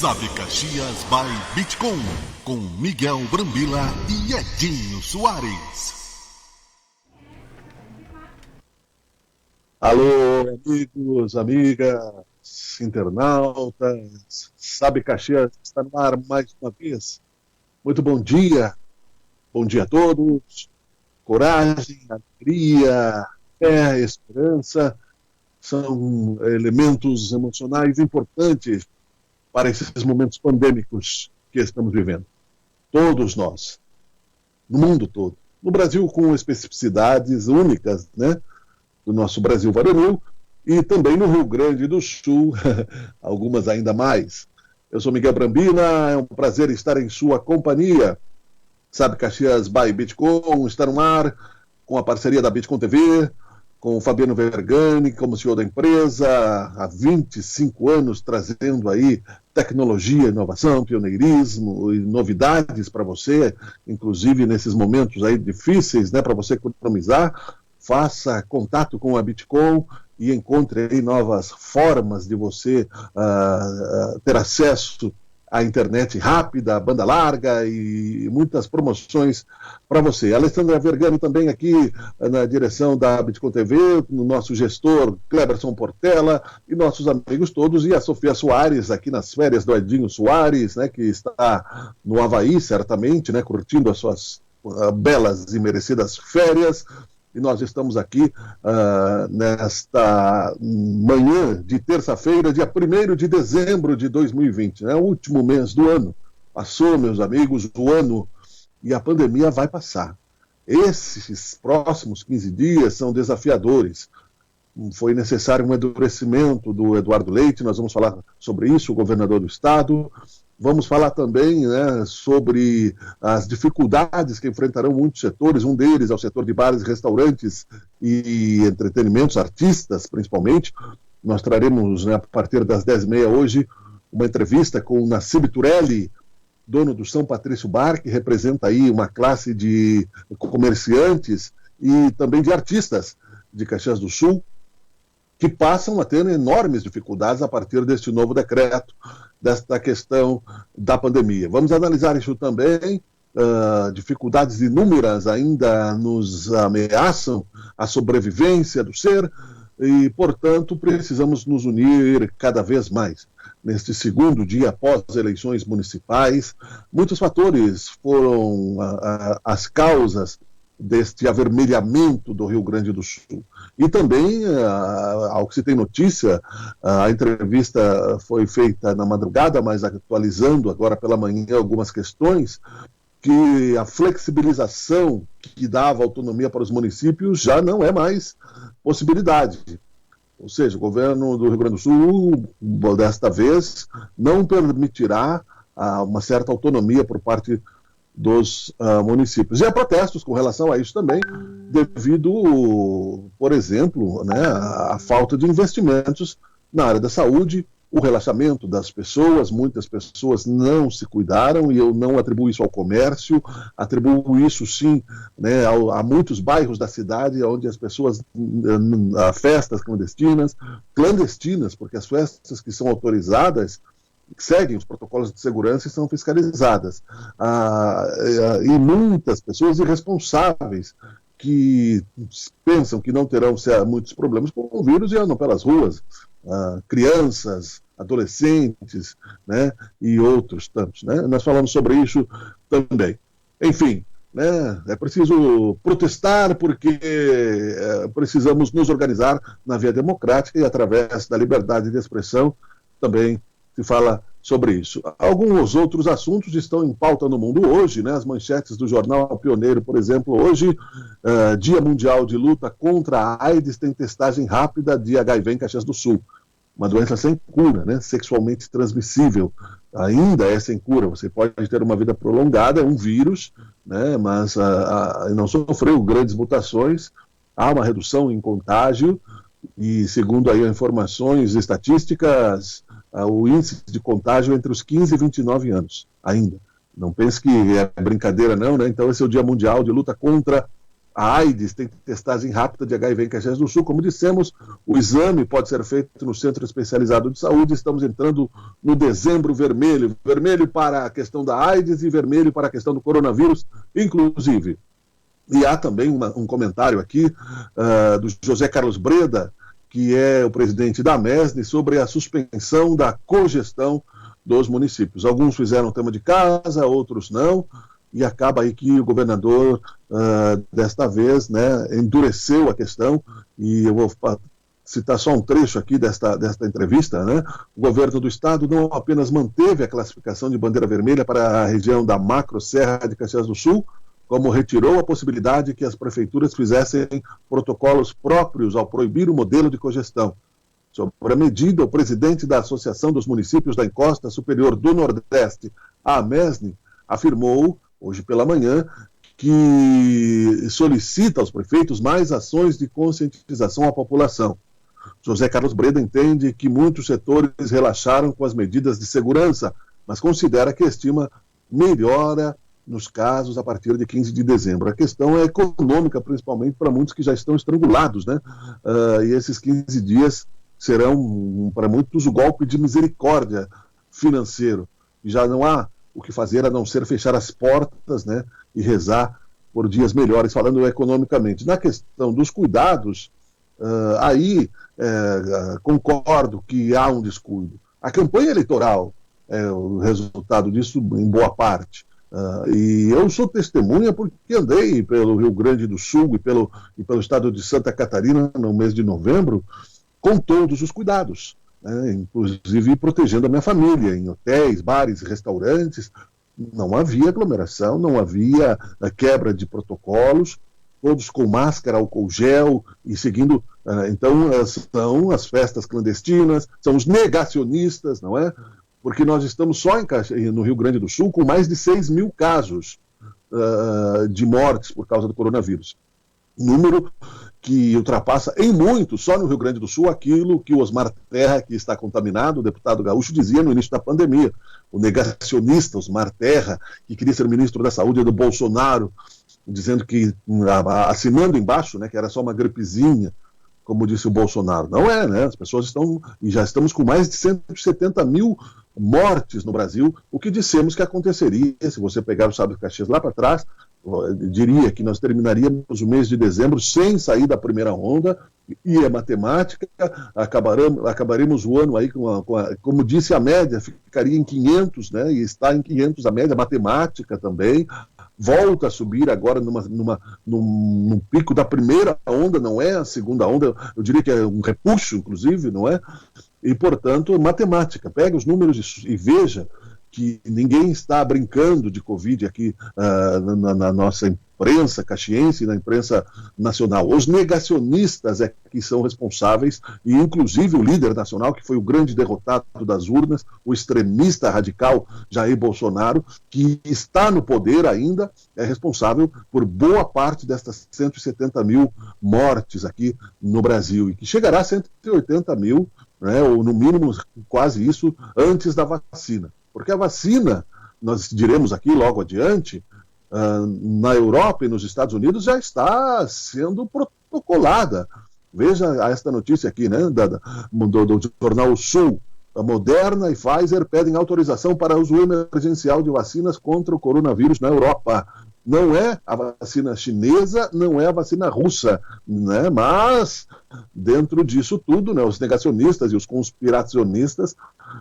Sabe Caxias by Bitcom, com Miguel Brambila e Edinho Soares. Alô, amigos, amigas, internautas, Sabe Caxias está no ar mais uma vez. Muito bom dia a todos. Coragem, alegria, fé, esperança são elementos emocionais importantes para esses momentos pandêmicos que estamos vivendo. Todos nós, no mundo todo. No Brasil, com especificidades únicas, né? Do nosso Brasil varonil, e também no Rio Grande do Sul, algumas ainda mais. Eu sou Miguel Brambila, é um prazer estar em sua companhia. Sabe Caxias by Bitcom está no ar, com a parceria da Bitcom TV, com o Fabiano Vergani como CEO da empresa, há 25 anos trazendo aí tecnologia, inovação, pioneirismo e novidades para você, inclusive nesses momentos aí difíceis, né, para você economizar. Faça contato com a Bitcom e encontre aí novas formas de você ter acesso à internet rápida, banda larga e muitas promoções para você. A Alessandra Vergani também aqui na direção da Bitcom TV, o nosso gestor Cleberson Portela e nossos amigos todos, e a Sofia Soares aqui nas férias do Edinho Soares, né, que está no Havaí certamente, né, curtindo as suas belas e merecidas férias. E nós estamos aqui nesta manhã de terça-feira, dia 1º de dezembro de 2020, né? O último mês do ano. Passou, meus amigos, o ano, e a pandemia vai passar. Esses próximos 15 dias são desafiadores. Foi necessário um endurecimento do Eduardo Leite, nós vamos falar sobre isso, o governador do estado. Vamos falar também, né, sobre as dificuldades que enfrentarão muitos setores, um deles é o setor de bares, restaurantes e entretenimentos, artistas principalmente. Nós traremos, né, a partir das 10h30 hoje, uma entrevista com o Nassib Turelli, dono do São Patrício Bar, que representa aí uma classe de comerciantes e também de artistas de Caxias do Sul, que passam a ter enormes dificuldades a partir deste novo decreto, desta questão da pandemia. Vamos analisar isso também. Dificuldades inúmeras ainda nos ameaçam a sobrevivência do ser e, portanto, precisamos nos unir cada vez mais. Neste segundo dia após as eleições municipais, muitos fatores foram as causas deste avermelhamento do Rio Grande do Sul. E também, ao que se tem notícia, a entrevista foi feita na madrugada, mas atualizando agora pela manhã algumas questões, que a flexibilização que dava autonomia para os municípios já não é mais possibilidade. Ou seja, o governo do Rio Grande do Sul, desta vez, não permitirá uma certa autonomia por parte dos municípios. E há protestos com relação a isso também, devido, por exemplo, né, à falta de investimentos na área da saúde, o relaxamento das pessoas. Muitas pessoas não se cuidaram, e eu não atribuo isso ao comércio, atribuo isso sim, né, a muitos bairros da cidade onde as pessoas, festas clandestinas, porque as festas que são autorizadas seguem os protocolos de segurança e são fiscalizadas. E muitas pessoas irresponsáveis que pensam que não terão muitos problemas com o vírus e andam pelas ruas, crianças, adolescentes, né, e outros tantos. Né? Nós falamos sobre isso também. Enfim, né, é preciso protestar porque precisamos nos organizar na via democrática e através da liberdade de expressão também se fala sobre isso. Alguns outros assuntos estão em pauta no mundo hoje, né? As manchetes do jornal Pioneiro, por exemplo, hoje, Dia Mundial de Luta contra a AIDS, tem testagem rápida de HIV em Caxias do Sul. Uma doença sem cura, né? Sexualmente transmissível. Ainda é sem cura, você pode ter uma vida prolongada, é um vírus, né? Mas não sofreu grandes mutações, há uma redução em contágio, e segundo aí informações estatísticas, o índice de contágio entre os 15 e 29 anos, ainda. Não pense que é brincadeira não, né? Então esse é o Dia Mundial de Luta contra a AIDS tem testagem rápida de HIV em Caxias do Sul. Como dissemos, o exame pode ser feito no Centro Especializado de Saúde. Estamos entrando no dezembro vermelho. Vermelho para a questão da AIDS e vermelho para a questão do coronavírus, inclusive. E há também um comentário aqui do José Carlos Breda, que é o presidente da MESNE, sobre a suspensão da cogestão dos municípios. Alguns fizeram tema de casa, outros não, e acaba aí que o governador, desta vez, né, endureceu a questão, e eu vou citar só um trecho aqui desta entrevista, né? O governo do estado não apenas manteve a classificação de bandeira vermelha para a região da Macro Serra de Caxias do Sul, como retirou a possibilidade que as prefeituras fizessem protocolos próprios ao proibir o modelo de cogestão. Sobre a medida, o presidente da Associação dos Municípios da Encosta Superior do Nordeste, a MESNE, afirmou, hoje pela manhã, que solicita aos prefeitos mais ações de conscientização à população. José Carlos Breda entende que muitos setores relaxaram com as medidas de segurança, mas considera que estima melhora nos casos a partir de 15 de dezembro. A questão é econômica, principalmente para muitos que já estão estrangulados, né? E esses 15 dias serão, para muitos, o golpe de misericórdia financeiro. E já não há o que fazer a não ser fechar as portas, né, e rezar por dias melhores, falando economicamente. Na questão dos cuidados, concordo que há um descuido. A campanha eleitoral é o resultado disso em boa parte. E eu sou testemunha porque andei pelo Rio Grande do Sul e pelo estado de Santa Catarina no mês de novembro com todos os cuidados, né, inclusive protegendo a minha família, em hotéis, bares, restaurantes. Não havia aglomeração, não havia quebra de protocolos, todos com máscara, álcool gel e seguindo. Então, são as festas clandestinas, são os negacionistas, não é? Porque nós estamos só no Rio Grande do Sul com mais de 6 mil casos de mortes por causa do coronavírus. Número que ultrapassa em muito, só no Rio Grande do Sul, aquilo que o Osmar Terra, que está contaminado, o deputado gaúcho, dizia no início da pandemia. O negacionista Osmar Terra, que queria ser ministro da Saúde do Bolsonaro, dizendo que, assinando embaixo, né, que era só uma gripezinha, como disse o Bolsonaro. Não é, né? As pessoas estão, e já estamos com mais de 170 mil mortes no Brasil, o que dissemos que aconteceria, se você pegar o Sábio Caxias lá para trás, diria que nós terminaríamos o mês de dezembro sem sair da primeira onda, e a matemática, acabaremos o ano aí como disse a média, ficaria em 500, né, e está em 500 a média, matemática também, volta a subir agora num pico da primeira onda, não é a segunda onda, eu diria que é um repuxo, inclusive, não é? E, portanto, matemática, pega os números e veja que ninguém está brincando de Covid aqui na nossa imprensa caxiense e na imprensa nacional. Os negacionistas é que são responsáveis, e inclusive o líder nacional, que foi o grande derrotado das urnas, o extremista radical Jair Bolsonaro, que está no poder ainda, é responsável por boa parte destas 170 mil mortes aqui no Brasil, e que chegará a 180 mil, né, ou no mínimo quase isso, antes da vacina. Porque a vacina, nós diremos aqui logo adiante, na Europa e nos Estados Unidos já está sendo protocolada. Veja esta notícia aqui, né, do jornal Sul. A Moderna e Pfizer pedem autorização para uso emergencial de vacinas contra o coronavírus na Europa. Não é a vacina chinesa, não é a vacina russa, né? Mas dentro disso tudo, né, os negacionistas e os conspiracionistas,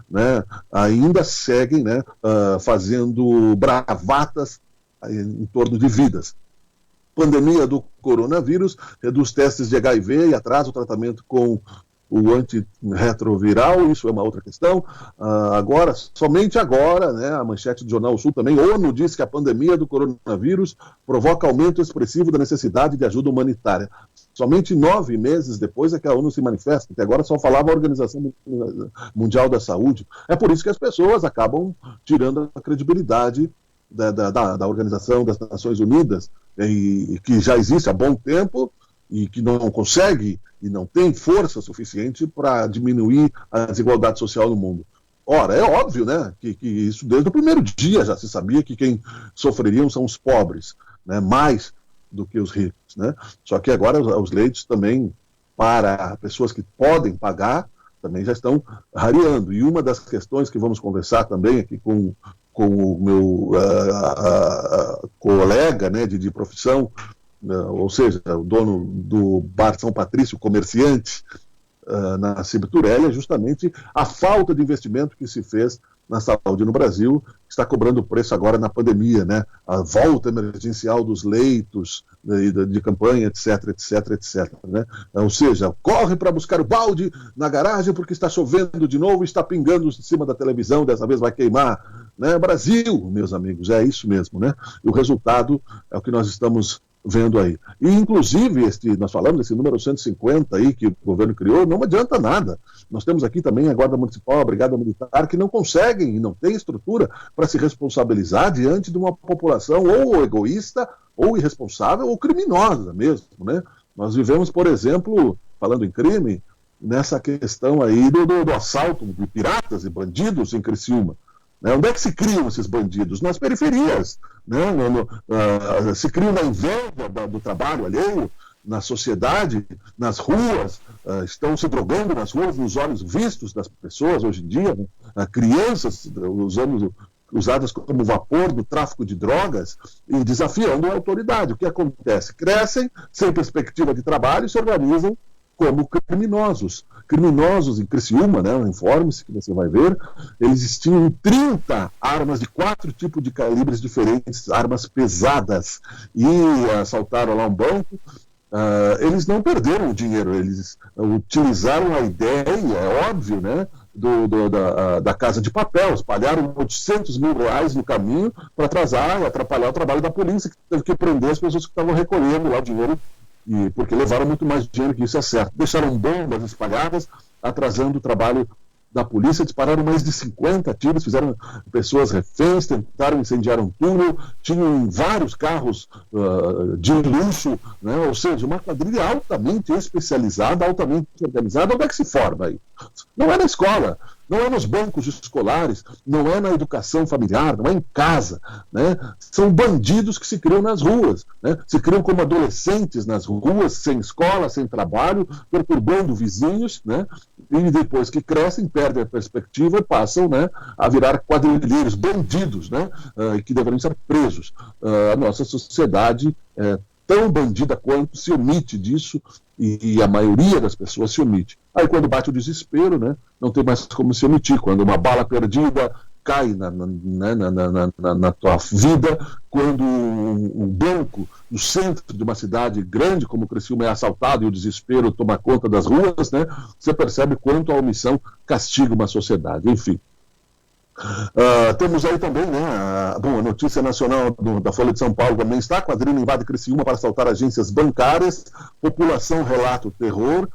né, ainda seguem, né, fazendo bravatas em torno de vidas. Pandemia do coronavírus reduz testes de HIV e atrasa o tratamento com o antirretroviral, isso é uma outra questão. Agora, somente agora, né, a manchete do Jornal Sul também, ONU diz que a pandemia do coronavírus provoca aumento expressivo da necessidade de ajuda humanitária. Somente 9 meses depois é que a ONU se manifesta, que agora só falava a Organização Mundial da Saúde. É por isso que as pessoas acabam tirando a credibilidade da Organização das Nações Unidas, e que já existe há bom tempo, e que não consegue e não tem força suficiente para diminuir a desigualdade social no mundo. Ora, é óbvio, né, que isso desde o primeiro dia já se sabia que quem sofreriam são os pobres, né, mais do que os ricos, né? Só que agora os leitos também, para pessoas que podem pagar, também já estão rareando. E uma das questões que vamos conversar também aqui com o meu colega, né, de profissão, ou seja, o dono do Bar São Patrício, comerciante, na Ciberturelli, é justamente a falta de investimento que se fez na saúde no Brasil, que está cobrando preço agora na pandemia, né? A volta emergencial dos leitos de campanha, etc, etc, etc, né? Ou seja, corre para buscar o balde na garagem porque está chovendo de novo e está pingando em cima da televisão, dessa vez vai queimar, né? Brasil, meus amigos, é isso mesmo, né? E o resultado é o que nós estamos vendo aí. E, inclusive, nós falamos desse número 150 aí que o governo criou, não adianta nada. Nós temos aqui também a Guarda Municipal, a Brigada Militar, que não conseguem e não têm estrutura para se responsabilizar diante de uma população ou egoísta, ou irresponsável, ou criminosa mesmo, né? Nós vivemos, por exemplo, falando em crime, nessa questão aí do assalto de piratas e bandidos em Criciúma. Né? Onde é que se criam esses bandidos? Nas periferias, né? Se criam na inveja do trabalho alheio, na sociedade, nas ruas, estão se drogando nas ruas, nos olhos vistos das pessoas hoje em dia, né? Crianças usadas como vapor do tráfico de drogas e desafiando a autoridade. O que acontece? Crescem sem perspectiva de trabalho e se organizam como criminosos. Criminosos em Criciúma, né, informe-se que você vai ver, eles tinham 30 armas de 4 tipos de calibres diferentes, armas pesadas, e assaltaram lá um banco. Eles não perderam o dinheiro, eles utilizaram a ideia, é óbvio, né, da Casa de Papel, espalharam 800 mil reais no caminho para atrapalhar o trabalho da polícia, que teve que prender as pessoas que estavam recolhendo lá o dinheiro, porque levaram muito mais dinheiro que isso, é certo. Deixaram bombas espalhadas, atrasando o trabalho da polícia, dispararam mais de 50 tiros, fizeram pessoas reféns, tentaram incendiar um túnel, tinham vários carros de luxo, né? Ou seja, uma quadrilha altamente especializada, altamente organizada. Onde é que se forma aí? Não é na escola, não é nos bancos escolares, não é na educação familiar, não é em casa, né? São bandidos que se criam nas ruas, né? Se criam como adolescentes nas ruas, sem escola, sem trabalho, perturbando vizinhos, né? E depois que crescem, perdem a perspectiva e passam, né, a virar quadrilheiros, bandidos, né? Que deveriam ser presos. A nossa sociedade é tão bandida quanto, se omite disso, e a maioria das pessoas se omite. Aí quando bate o desespero, né, não tem mais como se omitir. Quando uma bala perdida cai na tua vida, quando um banco no centro de uma cidade grande como Criciúma é assaltado e o desespero toma conta das ruas, né, você percebe quanto a omissão castiga uma sociedade. Enfim. Temos aí também, né, a notícia nacional da Folha de São Paulo também está: quadrilha invade Criciúma para assaltar agências bancárias, população relata o terror.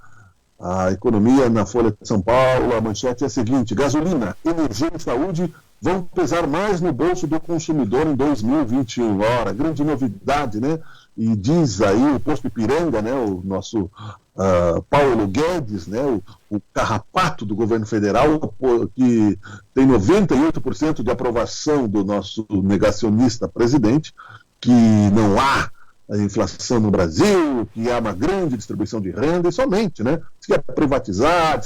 A economia na Folha de São Paulo, a manchete é a seguinte: gasolina, energia e saúde vão pesar mais no bolso do consumidor em 2021. Ora, grande novidade, né? E diz aí o posto Ipiranga, né, o nosso Paulo Guedes, né, o carrapato do governo federal, que tem 98% de aprovação do nosso negacionista presidente, que não há a inflação no Brasil, que há uma grande distribuição de renda, e somente, né? Diz que é privatizar,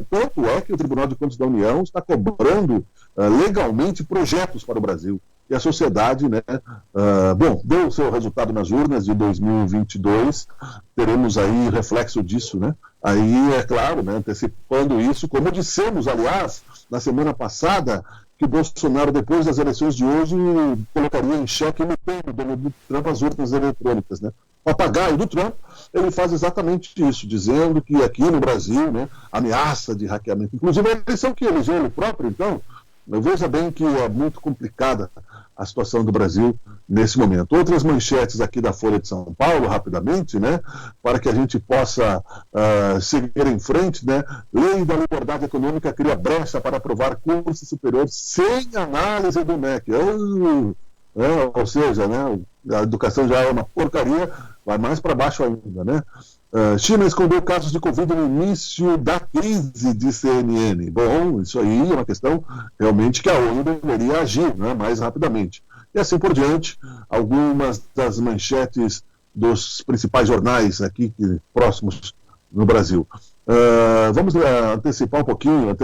tanto é que o Tribunal de Contas da União está cobrando legalmente projetos para o Brasil. E a sociedade, né, deu o seu resultado nas urnas de 2022, teremos aí reflexo disso, né? Aí, é claro, né, antecipando isso, como dissemos, aliás, na semana passada, que o Bolsonaro, depois das eleições de hoje, colocaria em xeque no do Trump as urnas eletrônicas, né? O papagaio do Trump, ele faz exatamente isso, dizendo que aqui no Brasil, né, ameaça de hackeamento, inclusive a eleição que elegeu ele próprio, então, veja bem que é muito complicada a situação do Brasil nesse momento. Outras manchetes aqui da Folha de São Paulo, rapidamente, né, para que a gente possa seguir em frente, né? Lei da Liberdade Econômica cria brecha para aprovar curso superior sem análise do MEC. Ou seja, né, a educação já é uma porcaria, vai mais para baixo ainda, né? China escondeu casos de Covid no início da crise, de CNN. Bom, isso aí é uma questão realmente que a ONU deveria agir, né, mais rapidamente. e assim por diante. Algumas das manchetes dos principais jornais aqui próximos no Brasil. Vamos antecipar um pouquinho,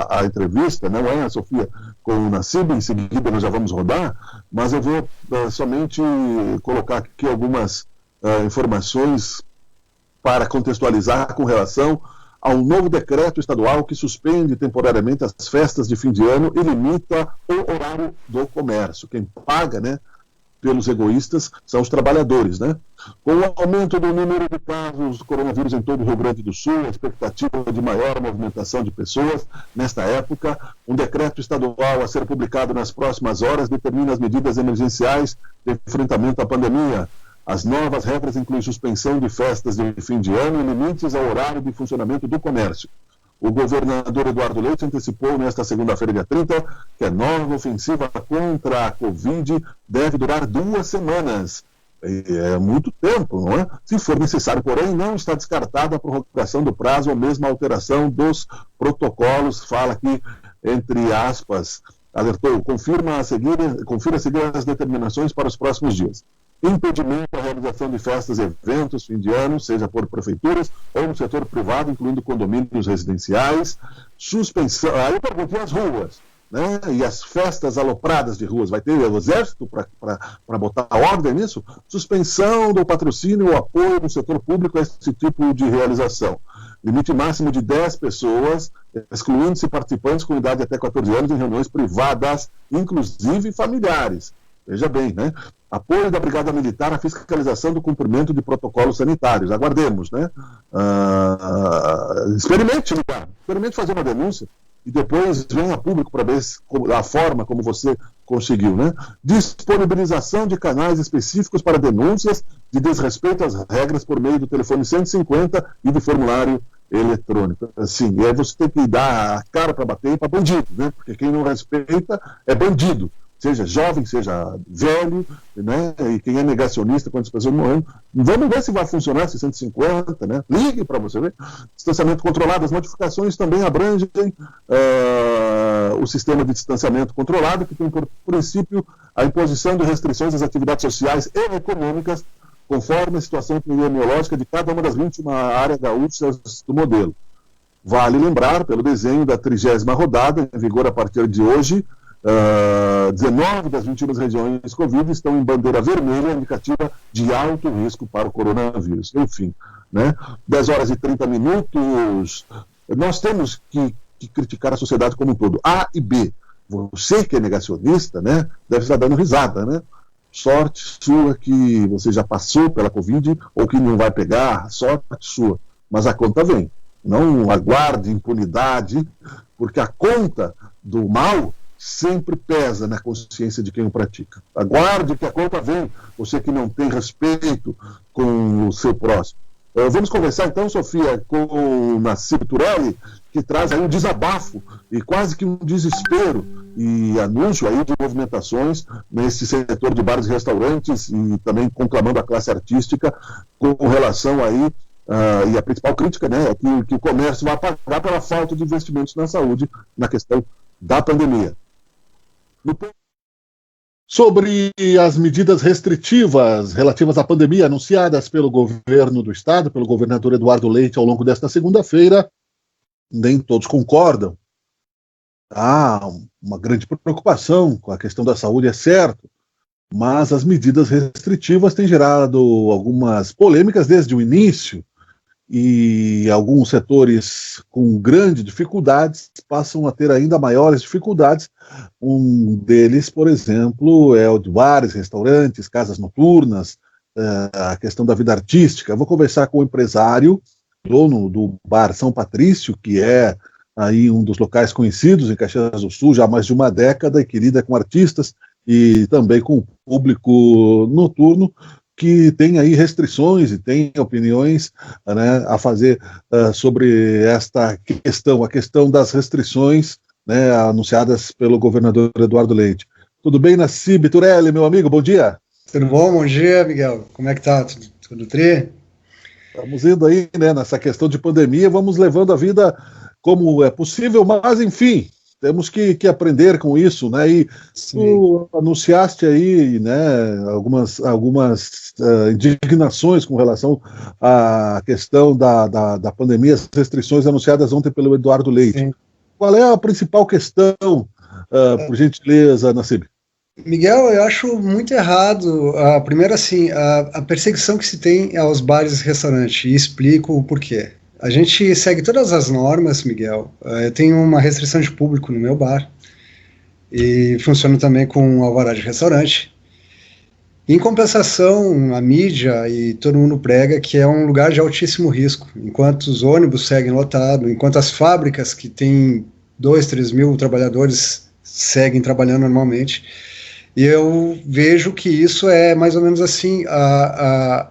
a entrevista, não é, Sofia, com o Nassib, em seguida nós já vamos rodar, mas eu vou somente colocar aqui algumas informações para contextualizar com relação a um novo decreto estadual que suspende temporariamente as festas de fim de ano e limita o horário do comércio. Quem paga, né, pelos egoístas são os trabalhadores, né? Com o aumento do número de casos do coronavírus em todo o Rio Grande do Sul, a expectativa de maior movimentação de pessoas nesta época, um decreto estadual a ser publicado nas próximas horas determina as medidas emergenciais de enfrentamento à pandemia. As novas regras incluem suspensão de festas de fim de ano e limites ao horário de funcionamento do comércio. O governador Eduardo Leite antecipou nesta segunda-feira, dia 30, que a nova ofensiva contra a Covid deve durar 2 semanas. É muito tempo, não é? Se for necessário, porém, não está descartada a prorrogação do prazo ou mesmo a alteração dos protocolos. Fala aqui, entre aspas, alertou, confira a seguir as determinações para os próximos dias. Impedimento à realização de festas e eventos, fim de ano, seja por prefeituras ou no setor privado, incluindo condomínios residenciais. Suspensão, aí eu perguntei as ruas, né? E as festas alopradas de ruas, vai ter o exército para botar ordem nisso? Suspensão do patrocínio ou apoio do setor público a esse tipo de realização. Limite máximo de 10 pessoas, excluindo-se participantes com idade até 14 anos em reuniões privadas, inclusive familiares. Veja bem, né? Apoio da Brigada Militar à fiscalização do cumprimento de protocolos sanitários. Aguardemos, né? Experimente fazer uma denúncia e depois venha a público para ver a forma como você conseguiu, né? Disponibilização de canais específicos para denúncias de desrespeito às regras por meio do telefone 150 e do formulário eletrônico. Assim, e aí você tem que dar a cara para bater para bandido, né? Porque quem não respeita é bandido. Seja jovem, seja velho, né? E quem é negacionista, quantas pessoas morrendo. Vamos ver se vai funcionar esse 150, né? Ligue para você ver. Distanciamento controlado. As notificações também abrangem o sistema de distanciamento controlado, que tem por princípio a imposição de restrições às atividades sociais e econômicas, conforme a situação epidemiológica de cada uma das 21 áreas gaúchas do modelo. Vale lembrar, pelo desenho da 30ª rodada, em vigor a partir de hoje, 19 das 21 regiões Covid estão em bandeira vermelha, indicativa de alto risco para o coronavírus. Enfim, né? 10 horas e 30 minutos. Nós temos que criticar a sociedade como um todo. A e B. Você que é negacionista, né, deve estar dando risada, né? Sorte sua que você já passou pela Covid ou que não vai pegar, sorte sua. Mas a conta vem. Não aguarde impunidade, porque a conta do mal sempre pesa na consciência de quem o pratica. Aguarde que a conta vem, você que não tem respeito com o seu próximo. Vamos conversar então, Sofia, com o Nassib Turelli, que traz aí um desabafo e quase que um desespero e anúncio aí de movimentações nesse setor de bares e restaurantes e também conclamando a classe artística com relação aí e a principal crítica, né, é que o comércio vai pagar pela falta de investimentos na saúde na questão da pandemia. Sobre as medidas restritivas relativas à pandemia anunciadas pelo governo do estado, pelo governador Eduardo Leite ao longo desta segunda-feira, nem todos concordam. Há uma grande preocupação com a questão da saúde, é certo, mas as medidas restritivas têm gerado algumas polêmicas desde o início, e alguns setores com grandes dificuldades passam a ter ainda maiores dificuldades. Um deles, por exemplo, é o de bares, restaurantes, casas noturnas, a questão da vida artística. Eu vou conversar com o empresário, dono do Bar São Patrício, que é aí um dos locais conhecidos em Caxias do Sul já há mais de uma década e que lida com artistas e também com o público noturno, que tem aí restrições e tem opiniões, né, a fazer sobre esta questão, a questão das restrições, né, anunciadas pelo governador Eduardo Leite. Tudo bem, Nassib Turelli, meu amigo? Bom dia. Tudo bom? Bom dia, Miguel. Como é que tá? Tudo tri? Estamos indo aí, né, nessa questão de pandemia, vamos levando a vida como é possível, mas enfim, temos que aprender com isso, né? E tu anunciaste aí, né, algumas indignações com relação à questão da pandemia, as restrições anunciadas ontem pelo Eduardo Leite. Sim. Qual é a principal questão, por gentileza, Nassib? Miguel, eu acho muito errado. Primeiro, assim, a perseguição que se tem aos bares e restaurantes, e explico o porquê. A gente segue todas as normas, Miguel. Eu tenho uma restrição de público no meu bar, e funciona também com alvará de restaurante. Em compensação, a mídia e todo mundo prega que é um lugar de altíssimo risco, enquanto os ônibus seguem lotados, enquanto as fábricas que têm 2, 3 mil trabalhadores seguem trabalhando normalmente. E eu vejo que isso é mais ou menos assim, a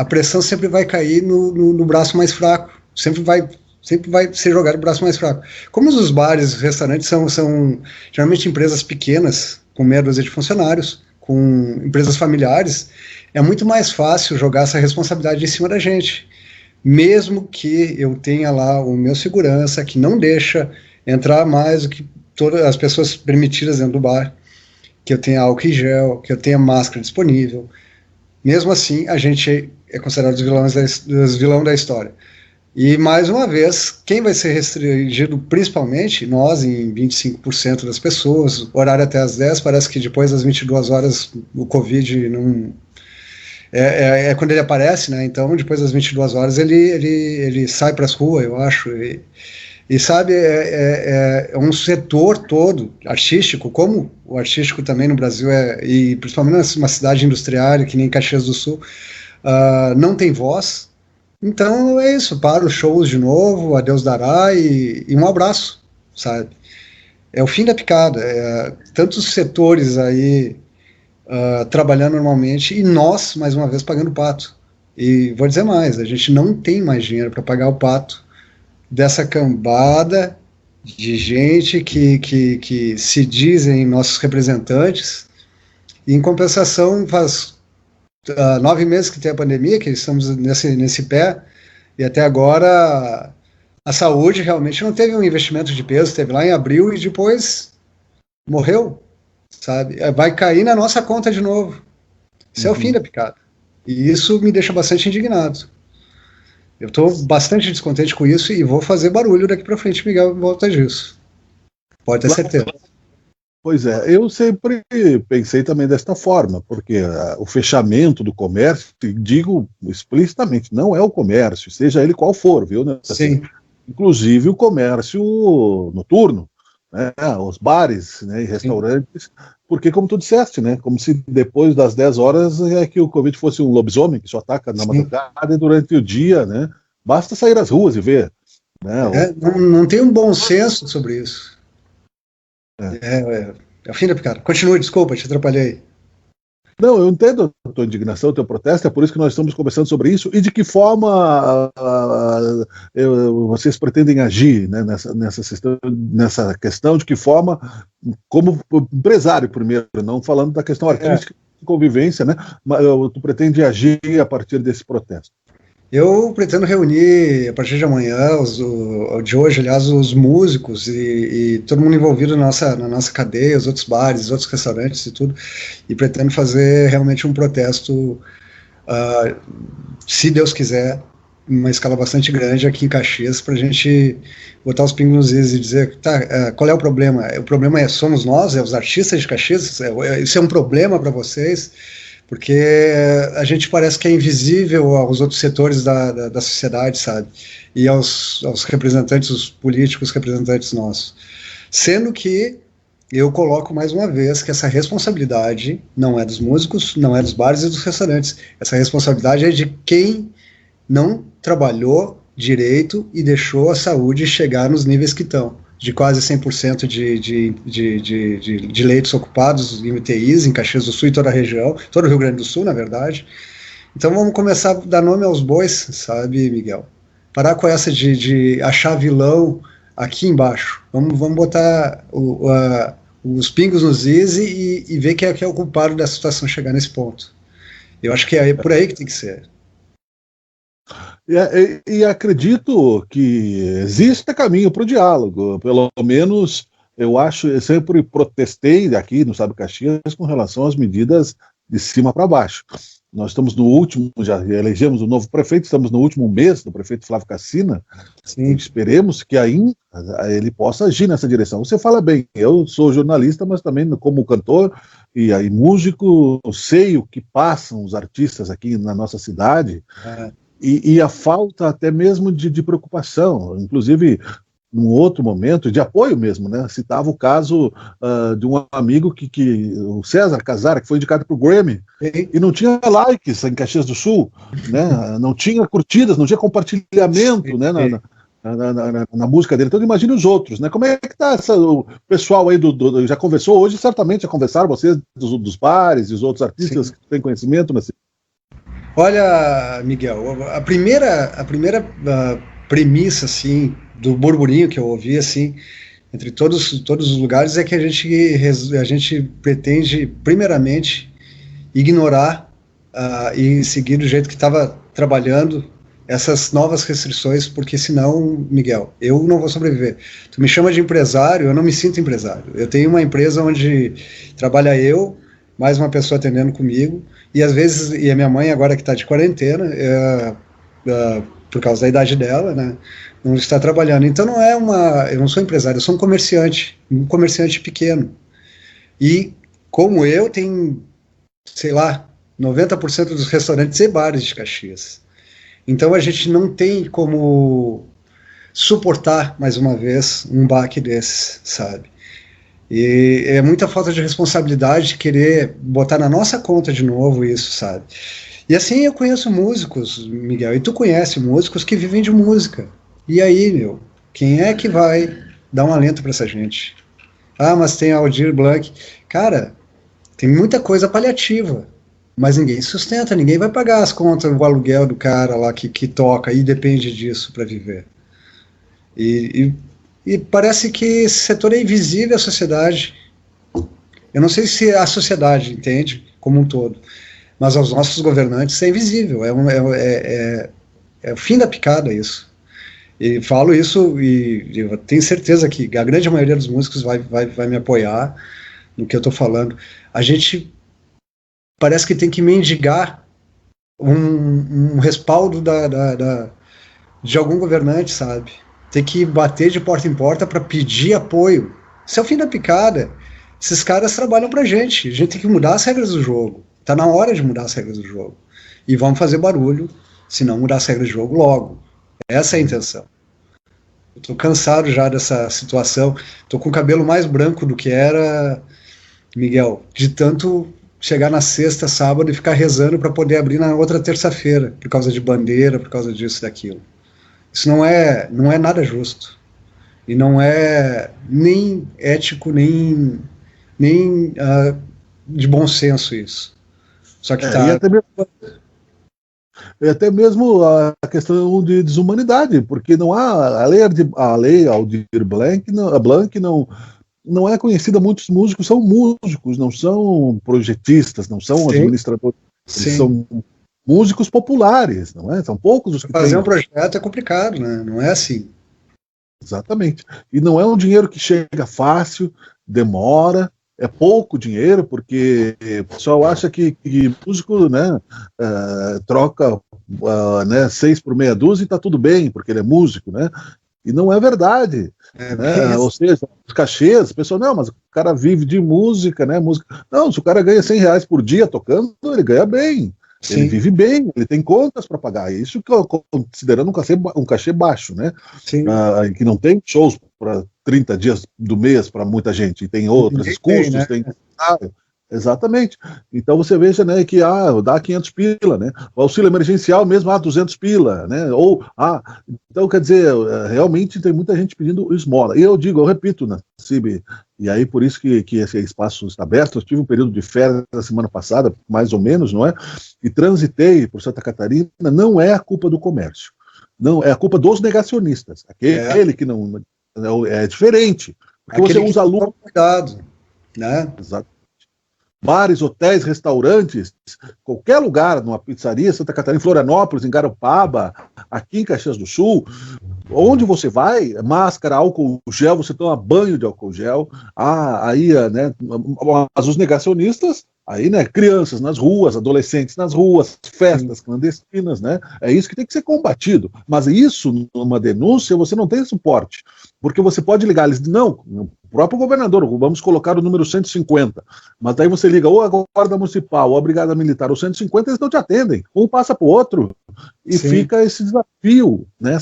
pressão sempre vai cair no braço mais fraco, sempre vai ser jogado no braço mais fraco. Como os bares e restaurantes são geralmente empresas pequenas, com meia dúzia de funcionários, com empresas familiares, é muito mais fácil jogar essa responsabilidade em cima da gente. Mesmo que eu tenha lá o meu segurança, que não deixa entrar mais do que todas as pessoas permitidas dentro do bar, que eu tenha álcool em gel, que eu tenha máscara disponível. Mesmo assim, a gente é considerado os vilões da história. E, mais uma vez, quem vai ser restringido, principalmente, nós, em 25% das pessoas, horário até às 10, parece que depois das 22 horas o Covid não... É quando ele aparece, né? Então, depois das 22 horas, ele sai para as ruas, eu acho, e sabe, é um setor todo artístico, como o artístico também no Brasil e principalmente numa cidade industrial, que nem Caxias do Sul, não tem voz. Então é isso, para os shows de novo, adeus dará e um abraço, sabe? É o fim da picada, tantos setores aí trabalhando normalmente e nós, mais uma vez, pagando pato. E vou dizer mais, a gente não tem mais dinheiro para pagar o pato dessa cambada de gente que se dizem nossos representantes, e em compensação faz 9 meses que tem a pandemia, que estamos nesse pé, e até agora a saúde realmente não teve um investimento de peso, teve lá em abril e depois morreu, sabe? Vai cair na nossa conta de novo. Isso é o fim da picada. E isso me deixa bastante indignado. Eu estou bastante descontente com isso e vou fazer barulho daqui para frente, Miguel, em volta disso. Pode ter certeza. Pois é, eu sempre pensei também desta forma, porque o fechamento do comércio, digo explicitamente, não é o comércio, seja ele qual for, viu? Né? Sim. Inclusive o comércio noturno, né? Os bares, né? E restaurantes, sim. Porque como tu disseste, né? Como se depois das 10 horas é que o Covid fosse um lobisomem que só ataca na madrugada e durante o dia, né? Basta sair às ruas e ver. Né? Não tem um bom senso sobre isso. É o fim da picada. Continue, desculpa, te atrapalhei. Não, eu entendo a tua indignação, o teu protesto, é por isso que nós estamos conversando sobre isso, e de que forma vocês pretendem agir, né, nessa questão, de que forma, como empresário primeiro, não falando da questão artística de convivência, né, mas tu pretende agir a partir desse protesto? Eu pretendo reunir, a partir de amanhã, de hoje, aliás, os músicos e todo mundo envolvido na nossa cadeia, os outros bares, os outros restaurantes e tudo, e pretendo fazer realmente um protesto, se Deus quiser, em uma escala bastante grande aqui em Caxias, para a gente botar os pingos nos is e dizer, qual é o problema? O problema somos nós, os artistas de Caxias, isso é um problema para vocês? Porque a gente parece que é invisível aos outros setores da sociedade, sabe? E aos representantes, os políticos representantes nossos. Sendo que eu coloco mais uma vez que essa responsabilidade não é dos músicos, não é dos bares e dos restaurantes. Essa responsabilidade é de quem não trabalhou direito e deixou a saúde chegar nos níveis que estão. De quase 100% de leitos ocupados em UTIs, em Caxias do Sul e toda a região, todo o Rio Grande do Sul, na verdade. Então vamos começar a dar nome aos bois, sabe, Miguel? Parar com essa de achar vilão aqui embaixo. Vamos botar os pingos nos is e ver quem é o culpado da situação chegar nesse ponto. Eu acho que é por aí que tem que ser. E acredito que exista caminho para o diálogo, pelo menos eu sempre protestei aqui no Estado de Caxias com relação às medidas de cima para baixo. Nós estamos no último, já elegemos o novo prefeito, estamos no último mês do prefeito Flávio Cassina. Sim. Esperemos que ainda ele possa agir nessa direção. Você fala bem, eu sou jornalista, mas também como cantor e aí músico, sei o que passam os artistas aqui na nossa cidade, e a falta até mesmo de preocupação, inclusive num outro momento, de apoio mesmo, né? Citava o caso de um amigo o César Casara, que foi indicado para o Grammy, e não tinha likes em Caxias do Sul, né? Não tinha curtidas, não tinha compartilhamento, né? Na música dele. Então imagine os outros, né? Como é que tá o pessoal aí já conversou hoje, certamente já conversaram vocês dos bares e os outros artistas que têm conhecimento nesse... Olha, Miguel, a primeira premissa, assim, do burburinho que eu ouvi, assim, entre todos os lugares, é que a gente pretende, primeiramente, ignorar e seguir do jeito que estava trabalhando essas novas restrições, porque senão, Miguel, eu não vou sobreviver. Tu me chama de empresário, eu não me sinto empresário. Eu tenho uma empresa onde trabalha eu, mais uma pessoa atendendo comigo, e às vezes, e a minha mãe agora que está de quarentena, por causa da idade dela, né, não está trabalhando. Então eu não sou empresário, eu sou um comerciante pequeno. E como eu, tem, sei lá, 90% dos restaurantes e bares de Caxias. Então a gente não tem como suportar, mais uma vez, um baque desses, sabe? E é muita falta de responsabilidade de querer botar na nossa conta de novo isso, sabe? E assim eu conheço músicos, Miguel, e tu conhece músicos que vivem de música. E aí, meu, quem é que vai dar um alento para essa gente? Ah, mas tem Aldir Blanc. Cara, tem muita coisa paliativa, mas ninguém sustenta, ninguém vai pagar as contas, o aluguel do cara lá que toca e depende disso para viver. E parece que esse setor é invisível à sociedade. Eu não sei se a sociedade entende como um todo, mas aos nossos governantes é invisível, é o fim da picada isso. E falo isso e eu tenho certeza que a grande maioria dos músicos vai me apoiar no que eu estou falando. A gente parece que tem que mendigar um respaldo de algum governante, sabe? Tem que bater de porta em porta para pedir apoio. Isso é o fim da picada. Esses caras trabalham pra gente. A gente tem que mudar as regras do jogo. Tá na hora de mudar as regras do jogo. E vamos fazer barulho, se não mudar as regras do jogo logo. Essa é a intenção. Eu tô cansado já dessa situação. Tô com o cabelo mais branco do que era, Miguel, de tanto chegar na sexta, sábado e ficar rezando para poder abrir na outra terça-feira, por causa de bandeira, por causa disso e daquilo. Isso não é nada justo. E não é nem ético, nem de bom senso isso. Só que e até mesmo a questão de desumanidade, porque não há a lei Aldir Blanc não é conhecida. Muitos músicos são músicos, não são projetistas, não são administradores. Eles são músicos populares, não é? São poucos os que fazer um projeto é complicado, né? Não é assim. Exatamente. E não é um dinheiro que chega fácil, demora, é pouco dinheiro, porque o pessoal acha que músico, né, troca 6 por meia dúzia e está tudo bem, porque ele é músico, né? E não é verdade. Né? Ou seja, os cachês, o pessoal, não, mas o cara vive de música, né? Não, se o cara ganha R$100 por dia tocando, ele ganha bem. Sim. Ele vive bem, ele tem contas para pagar. Isso que eu considerando um cachê baixo, né? Que não tem shows para 30 dias do mês para muita gente, e tem outros custos, tem. Exatamente. Então você veja, né, que dá 500 pila, né? O auxílio emergencial mesmo, 200 pila, né? Então quer dizer, realmente tem muita gente pedindo esmola. E eu repito, né, Cibe, e aí por isso que esse espaço está aberto. Eu tive um período de férias na semana passada, mais ou menos, não é? E transitei por Santa Catarina. Não é a culpa do comércio, não é a culpa dos negacionistas. Aquele que não é diferente, porque você usa lucro, cuidado, né? Exato. Bares, hotéis, restaurantes, qualquer lugar, numa pizzaria, Santa Catarina, em Florianópolis, em Garopaba, aqui em Caxias do Sul, Onde você vai, máscara, álcool gel, você toma banho de álcool gel. Aí, né, mas os negacionistas, aí, né, crianças nas ruas, adolescentes nas ruas, festas clandestinas, né, é isso que tem que ser combatido. Mas isso, numa denúncia, você não tem suporte, porque você pode ligar, eles não, o próprio governador, vamos colocar o número 150, mas daí você liga ou a Guarda Municipal, ou a Brigada Militar, ou 150, eles não te atendem, um passa para o outro, e Sim. fica esse desafio, né,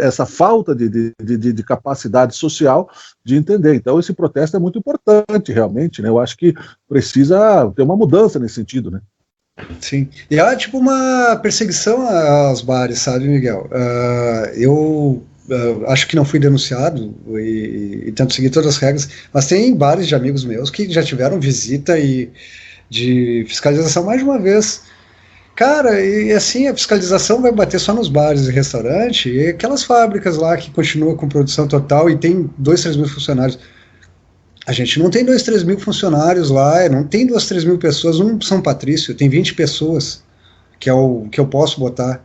essa falta de capacidade social de entender. Então, esse protesto é muito importante, realmente, né? Eu acho que precisa ter uma mudança nesse sentido, né? Sim. E é tipo uma perseguição aos bares, sabe, Miguel? Eu acho que não fui denunciado e tento seguir todas as regras, mas tem bares de amigos meus que já tiveram visita e de fiscalização mais de uma vez. Cara, e assim, a fiscalização vai bater só nos bares e restaurante, e aquelas fábricas lá que continuam com produção total e tem 2, 3 mil funcionários. A gente não tem 2, 3 mil funcionários lá, não tem 2, 3 mil pessoas, São Patrício, tem 20 pessoas, que é o que eu posso botar,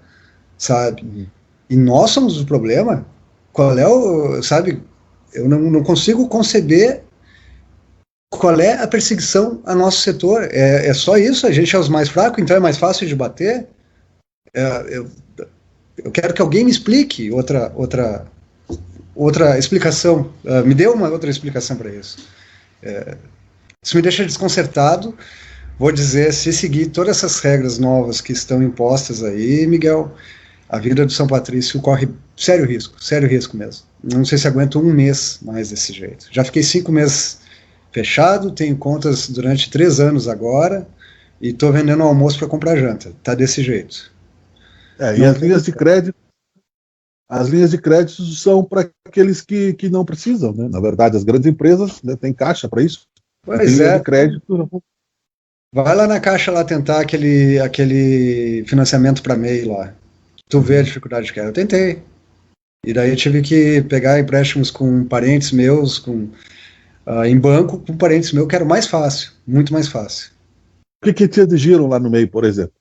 sabe? E nós somos o problema. Qual é o, sabe? Eu não consigo conceber qual é a perseguição a nosso setor. É só isso, a gente é os mais fracos, então é mais fácil de bater. Eu quero que alguém me explique outra explicação. Me dê uma outra explicação para isso. Isso me deixa desconcertado. Vou dizer, se seguir todas essas regras novas que estão impostas aí, Miguel, a vida do São Patrício corre sério risco mesmo. Não sei se aguento um mês mais desse jeito. Já fiquei 5 meses fechado, tenho contas durante 3 anos agora e estou vendendo almoço para comprar janta. Tá desse jeito. E as linhas de crédito são para aqueles que não precisam, né? Na verdade, as grandes empresas, né, têm caixa para isso. Pois é. De crédito. Vai lá na caixa lá tentar aquele financiamento para MEI lá. Tu vê a dificuldade que é. Eu tentei. E daí eu tive que pegar empréstimos com parentes meus, em banco, com parentes meus, que era mais fácil, muito mais fácil. O que te exigiram lá no MEI, por exemplo?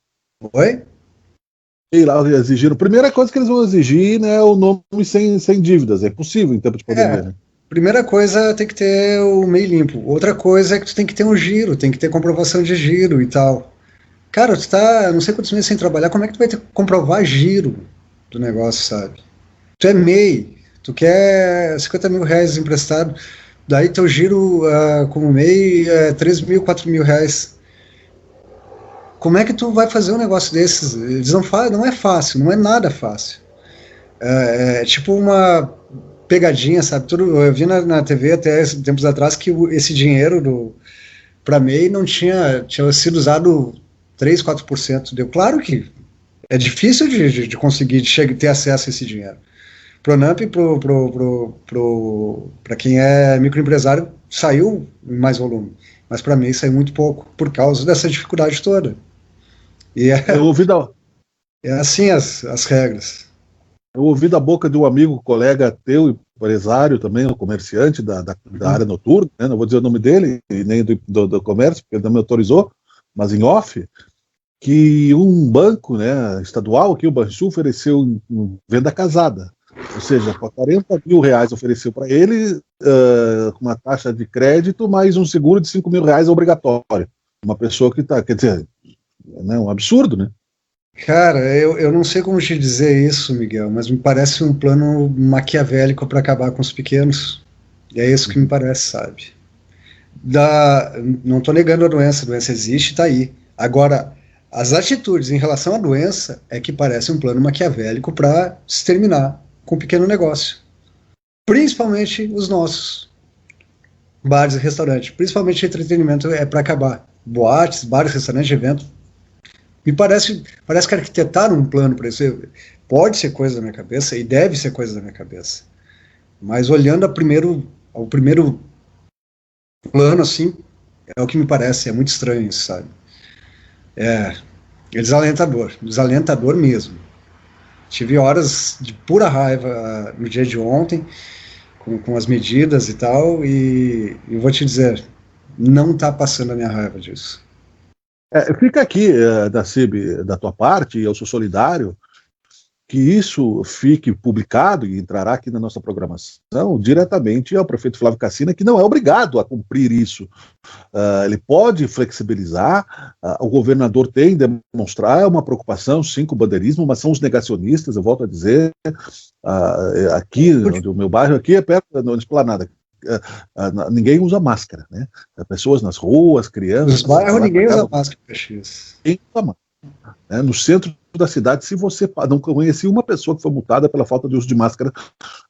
Oi? E lá exigiram. Primeira coisa que eles vão exigir, né, o nome sem dívidas. É possível em tempo de pandemia, né? Primeira coisa, tem que ter o MEI limpo. Outra coisa é que tu tem que ter um giro, tem que ter comprovação de giro e tal. Cara, tu tá não sei quantos meses sem trabalhar, como é que tu vai ter que comprovar giro do negócio, sabe? Tu é MEI, tu quer 50 mil reais emprestado, daí teu giro como MEI é 3 mil, 4 mil reais. Como é que tu vai fazer um negócio desses? Eles não é fácil, não é nada fácil. É tipo uma pegadinha, sabe? Eu vi na TV até tempos atrás que esse dinheiro para MEI não tinha sido usado 3, 4%. Deu claro que é difícil de conseguir ter acesso a esse dinheiro. Pronamp, para quem é microempresário, saiu em mais volume, mas para MEI saiu muito pouco, por causa dessa dificuldade toda. E é assim as regras. Eu ouvi da boca de um amigo, colega teu, empresário também, um comerciante da área noturna, né? Não vou dizer o nome dele, nem do comércio, porque ele não me autorizou, mas em off, que um banco, né, estadual, que o Banrisul ofereceu venda casada. Ou seja, por 40 mil reais ofereceu para ele uma taxa de crédito, mais um seguro de 5 mil reais obrigatório. Uma pessoa que está, quer dizer, é um absurdo, né? Cara, eu não sei como te dizer isso, Miguel, mas me parece um plano maquiavélico para acabar com os pequenos. E é isso que me parece, sabe? Não estou negando a doença existe e está aí. Agora, as atitudes em relação à doença é que parece um plano maquiavélico para exterminar com o pequeno negócio. Principalmente os nossos bares e restaurantes. Principalmente entretenimento é para acabar. Boates, bares, restaurantes, eventos. Me parece que arquitetaram um plano para isso. Pode ser coisa da minha cabeça e deve ser coisa da minha cabeça. Mas olhando ao primeiro plano, assim, é o que me parece. É muito estranho isso, sabe? É desalentador mesmo. Tive horas de pura raiva no dia de ontem, com as medidas e tal, e eu vou te dizer, não está passando a minha raiva disso. Fica aqui, da CIB, da tua parte, e eu sou solidário, que isso fique publicado e entrará aqui na nossa programação diretamente ao prefeito Flávio Cassina, que não é obrigado a cumprir isso. Ele pode flexibilizar, o governador tem de demonstrar uma preocupação, sim, com o bandeirismo, mas são os negacionistas, eu volto a dizer, aqui, o meu bairro aqui é perto da Esplanada, ninguém usa máscara, né? Pessoas nas ruas, crianças... Nos bairros ninguém usa máscara, Caxias. Ninguém usa máscara. No centro da cidade, se você não conhecia uma pessoa que foi multada pela falta de uso de máscara,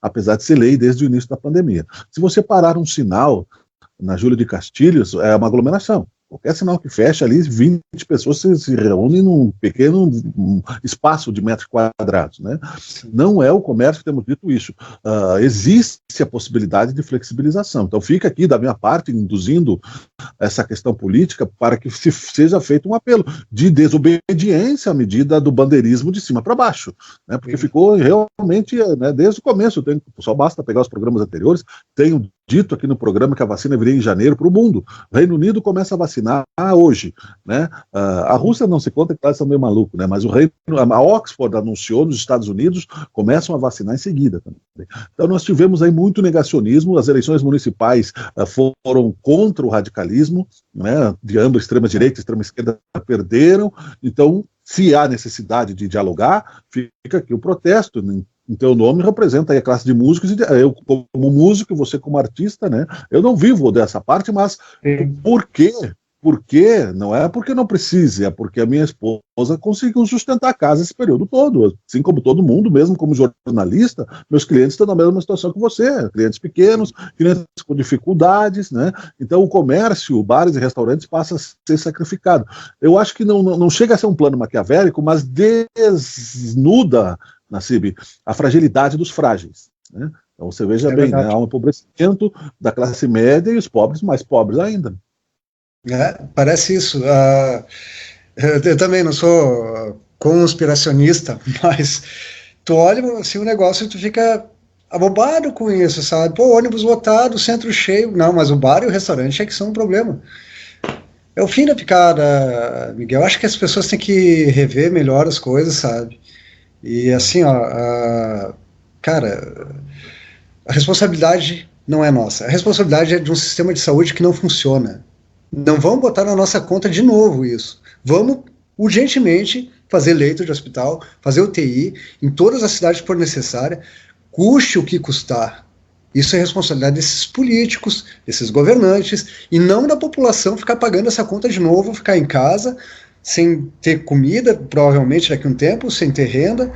apesar de ser lei desde o início da pandemia. Se você parar um sinal na Júlio de Castilhos, é uma aglomeração. Qualquer sinal que fecha ali, 20 pessoas se reúnem num pequeno espaço de metros quadrados, né? Não é o comércio que temos dito isso. Existe a possibilidade de flexibilização. Então fica aqui, da minha parte, induzindo essa questão política para que seja feito um apelo de desobediência à medida do bandeirismo de cima para baixo, né? Porque ficou realmente, né, desde o começo, só basta pegar os programas anteriores, tenho dito aqui no programa que a vacina viria em janeiro para o mundo. O Reino Unido começa a vacinar hoje, né? A Rússia não se conta, que eles são meio malucos, né? Mas a Oxford anunciou nos Estados Unidos, começam a vacinar em seguida também. Então nós tivemos aí muito negacionismo, as eleições municipais foram contra o radicalismo, né? De ambas, extrema direita e extrema esquerda, perderam. Então, se há necessidade de dialogar, fica aqui o protesto. Em teu nome representa aí a classe de músicos, e eu como músico, você como artista, né? Eu não vivo dessa parte, mas por quê? Por quê? Não é porque não precise, é porque a minha esposa conseguiu sustentar a casa esse período todo, assim como todo mundo, mesmo como jornalista, meus clientes estão na mesma situação que você, clientes pequenos, clientes com dificuldades, né? Então o comércio, bares e restaurantes passa a ser sacrificado. Eu acho que não chega a ser um plano maquiavélico, mas desnuda, Nassib, a fragilidade dos frágeis, né? Então você veja bem, né? Há um empobrecimento da classe média e os pobres mais pobres ainda. Parece isso. Eu também não sou conspiracionista, mas tu olha assim, o negócio e tu fica abobado com isso, sabe? Pô, ônibus lotado, centro cheio. Não, mas o bar e o restaurante é que são um problema. É o fim da picada, Miguel. Eu acho que as pessoas têm que rever melhor as coisas, sabe? E assim, cara, a responsabilidade não é nossa. A responsabilidade é de um sistema de saúde que não funciona. Não vamos botar na nossa conta de novo isso. Vamos urgentemente fazer leito de hospital, fazer UTI em todas as cidades que for necessária, custe o que custar. Isso é responsabilidade desses políticos, desses governantes, e não da população ficar pagando essa conta de novo, ficar em casa, sem ter comida, provavelmente daqui a um tempo, sem ter renda.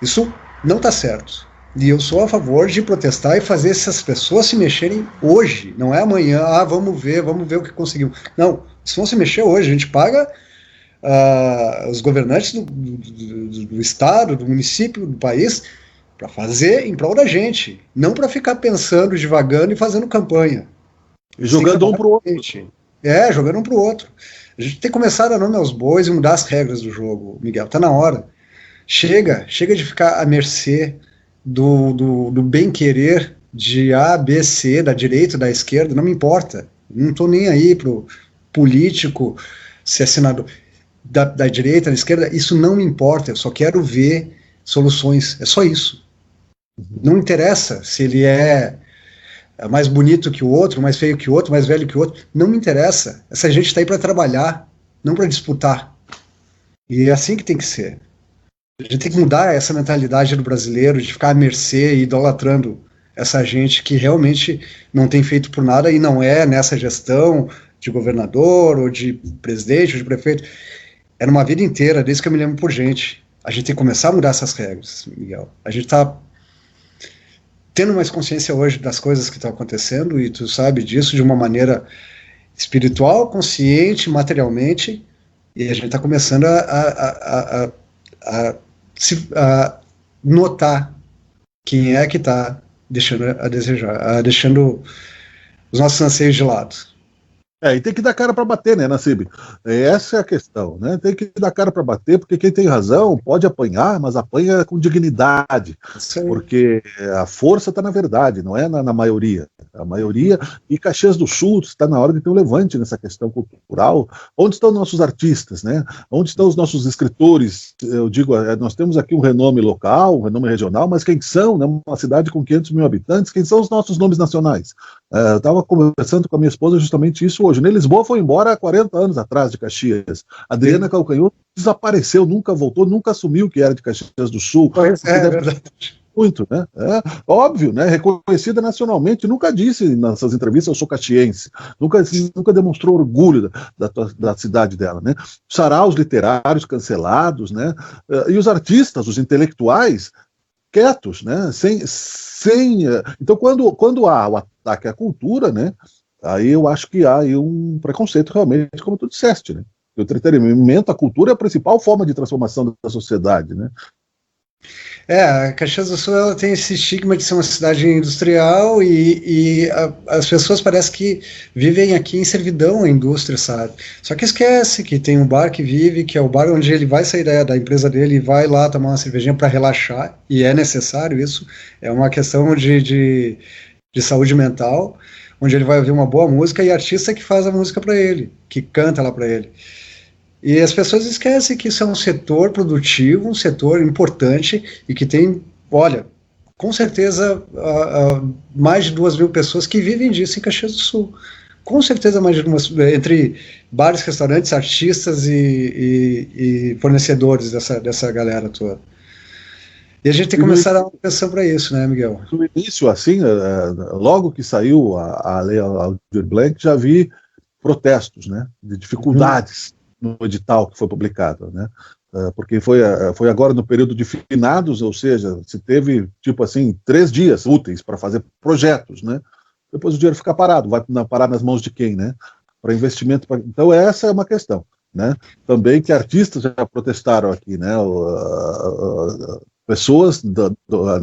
Isso não está certo. E eu sou a favor de protestar e fazer essas pessoas se mexerem hoje, não é amanhã, vamos ver o que conseguimos. Não, eles vão se mexer hoje, a gente paga os governantes do estado, do município, do país, para fazer em prol da gente, não para ficar pensando, divagando e fazendo campanha. E jogando um para o outro. Jogando um para o outro. A gente tem que começar a dar nome aos bois e mudar as regras do jogo, Miguel, tá na hora. Chega de ficar à mercê do bem-querer de A, B, C, da direita, da esquerda, não me importa. Não estou nem aí pro político, se é senador da direita, da esquerda, isso não me importa, eu só quero ver soluções, é só isso. Não interessa se ele é mais bonito que o outro, mais feio que o outro, mais velho que o outro, não me interessa. Essa gente está aí para trabalhar, não para disputar. E é assim que tem que ser. A gente tem que mudar essa mentalidade do brasileiro de ficar à mercê e idolatrando essa gente que realmente não tem feito por nada e não é nessa gestão de governador ou de presidente ou de prefeito. É numa vida inteira, desde que eu me lembro por gente. A gente tem que começar a mudar essas regras, Miguel. A gente está tendo mais consciência hoje das coisas que estão acontecendo e tu sabe disso de uma maneira espiritual, consciente, materialmente, e a gente está começando a notar quem é que está deixando a desejar, deixando os nossos anseios de lado. E tem que dar cara para bater, né, Nassib? Essa é a questão, né? Tem que dar cara para bater, porque quem tem razão pode apanhar, mas apanha com dignidade, porque a força está na verdade, não é na maioria. A maioria, e Caxias do Sul está na hora de ter um levante nessa questão cultural. Onde estão nossos artistas, né? Onde estão os nossos escritores? Eu digo, nós temos aqui um renome local, um renome regional, mas quem são, né? Uma cidade com 500 mil habitantes, quem são os nossos nomes nacionais? Eu estava conversando com a minha esposa justamente isso hoje. Lisboa foi embora há 40 anos atrás de Caxias. Adriana Calcanhoto desapareceu, nunca voltou, nunca assumiu que era de Caxias do Sul. Pois é verdade. Muito, né? Óbvio, né? Reconhecida nacionalmente, nunca disse nessas entrevistas eu sou caxiense, nunca demonstrou orgulho da cidade dela, né? Saraus literários cancelados, né? E os artistas, os intelectuais, quietos, né? Então, quando há o ataque à cultura, né? Aí eu acho que há aí um preconceito realmente, como tu disseste, né? O entretenimento, a cultura é a principal forma de transformação da sociedade, né? A Caxias do Sul ela tem esse estigma de ser uma cidade industrial e as pessoas parecem que vivem aqui em servidão à indústria, sabe? Só que esquece que tem um bar que vive, que é o bar onde ele vai sair da empresa dele e vai lá tomar uma cervejinha para relaxar, e é necessário isso, é uma questão de saúde mental, onde ele vai ouvir uma boa música e artista que faz a música para ele, que canta lá para ele. E as pessoas esquecem que isso é um setor produtivo, um setor importante e que tem, olha, com certeza mais de 2.000 pessoas que vivem disso em Caxias do Sul. Com certeza mais de entre bares, restaurantes, artistas e fornecedores dessa galera toda. E a gente tem que começar a dar uma atenção para isso, né, Miguel? No início, assim, logo que saiu a lei Aldir Blanc, já vi protestos, né, de dificuldades no edital que foi publicado, né? Porque foi agora no período de finados, ou seja, se teve, tipo assim, 3 dias úteis para fazer projetos, né? Depois o dinheiro fica parado, vai parar nas mãos de quem, né? Para investimento. Então essa é uma questão, né? Também que artistas já protestaram aqui, né? Pessoas,